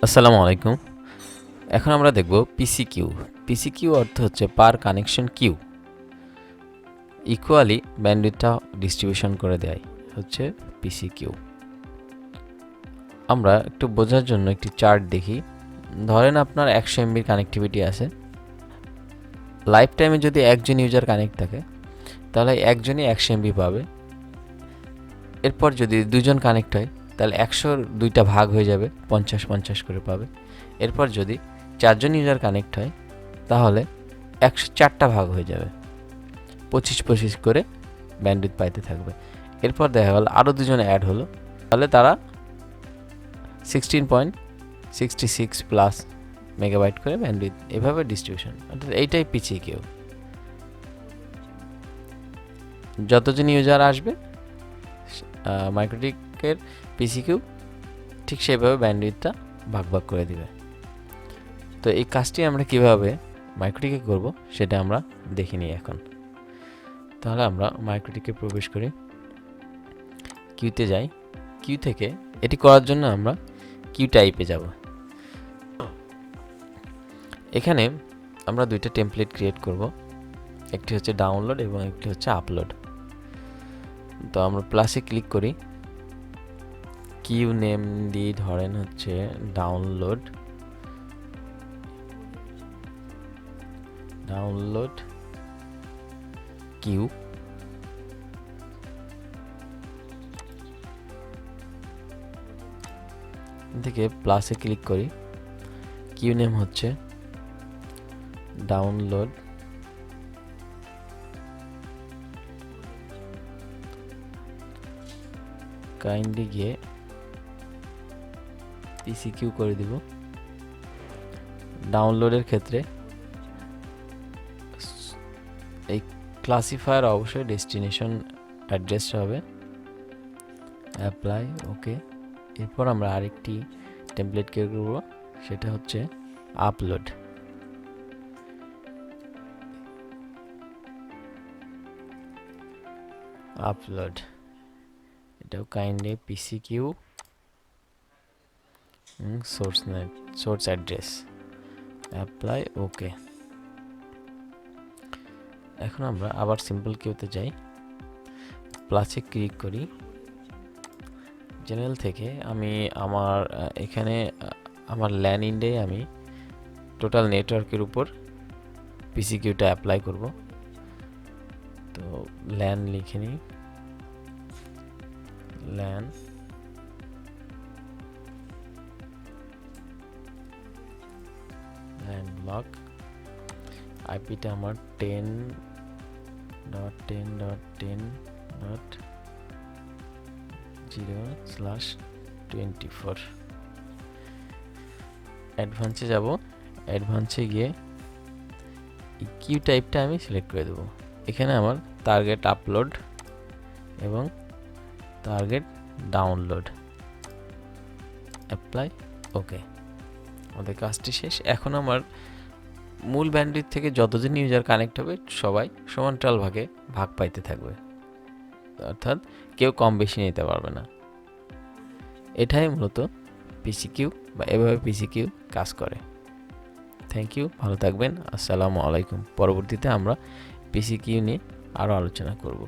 আসসালামু আলাইকুম। এখন আমরা দেখব পিসিকিউ। পিসিকিউ অর্থ হচ্ছে পার কানেকশন কিউ, ইকুয়ালি ব্যান্ডউইথটা ডিস্ট্রিবিউশন করে দেয় হচ্ছে পিসিকিউ। আমরা একটু বোঝার জন্য একটি চার্ট দেখি। ধরেন আপনার 100 এমবির কানেক্টিভিটি আছে। লাইফ টাইমে যদি একজন ইউজার কানেক্ট থাকে তাহলে একজনই 100 এমবি পাবে। এরপর যদি দুজন কানেক্ট হয় তাহলে 100-র 2টা ভাগ হয়ে যাবে, 50-50 করে পাবে। এরপর যদি 4জন ইউজার কানেক্ট হয় তাহলে 104টা ভাগ হয়ে যাবে, 25-25 করে ব্যান্ডউইথ পাইতে থাকবে। এরপর দেখা গেল আরও দুজন অ্যাড হলো, তাহলে তারা 16.66 প্লাস মেগাবাইট করে ব্যান্ডউইথ, এভাবে ডিস্ট্রিবিউশন। অর্থাৎ এইটাই পিসিকিউ। যতজন ইউজার আসবে মাইক্রোটিকের পিসিকিউ ঠিক সেভাবে ব্যান্ডউইথটা ভাগ ভাগ করে দিবে। তো এই কাজটি আমরা কিভাবে মাইক্রোটিকে করব সেটা আমরা দেখে নিই এখন। তাহলে আমরা মাইক্রোটিকে প্রবেশ করি, কিউতে যাই। কিউ থেকে এটি করার জন্য আমরা কিউ টাইপে যাব। এখানে আমরা দুইটা টেমপ্লেট ক্রিয়েট করব, একটি হচ্ছে ডাউনলোড এবং একটি হচ্ছে আপলোড। তো আমরা প্লাসে ক্লিক করি, কিউ নেম দিয়ে ধরেন হচ্ছে ডাউনলোড কিউ। থেকে প্লাসে ক্লিক করি, কিউ নেম হচ্ছে ডাউনলোড কাইন্ডলি গিয়ে পিসিকিউ করে দিব। ডাউনলোডের ক্ষেত্রে এই ক্লাসিফায়ার অবশ্যই ডেস্টিনেশন অ্যাড্রেস হবে, অ্যাপ্লাই, ওকে। এরপর আমরা আরেকটি টেমপ্লেট ক্রিয়েট করব, সেটা হচ্ছে আপলোড। এটাও কাইন্ডলি পিসিকিউ সোর্স অ্যাড্রেস, অ্যাপ্লাই, ওকে। এখন আমরা আবার সিম্পল কিউতে যাই, প্লাসে ক্লিক করি। জেনারেল থেকে আমি এখানে আমার ল্যান ইন্ডে আমি টোটাল নেটওয়ার্কের উপর পিসিকিউটা অ্যাপ্লাই করব। তো ল্যান লিখে নিই, ল্যান ব্লক। আইপিটা আমার 10.10.10.0/24। অ্যাডভান্সে যাব, অ্যাডভান্সে গিয়ে কিউ টাইপটা আমি সিলেক্ট করে দেবো। এখানে আমার টার্গেট আপলোড এবং টার্গেট ডাউনলোড, অ্যাপ্লাই, ওকে। আমাদের কাজটি শেষ। এখন আমার মূল ব্যান্ডউইথ থেকে যতজন ইউজার কানেক্ট হবে সবাই সমান্তরাল ভাগে ভাগ পাইতে থাকবে, অর্থাৎ কেউ কম বেশি নিতে পারবে না। এটাই মূলত পিসিকিউ, বা এভাবে পিসিকিউ কাজ করে। থ্যাংক ইউ, ভালো থাকবেন। আসসালামু আলাইকুম। পরবর্তীতে আমরা পিসিকিউ নিয়ে আরও আলোচনা করব।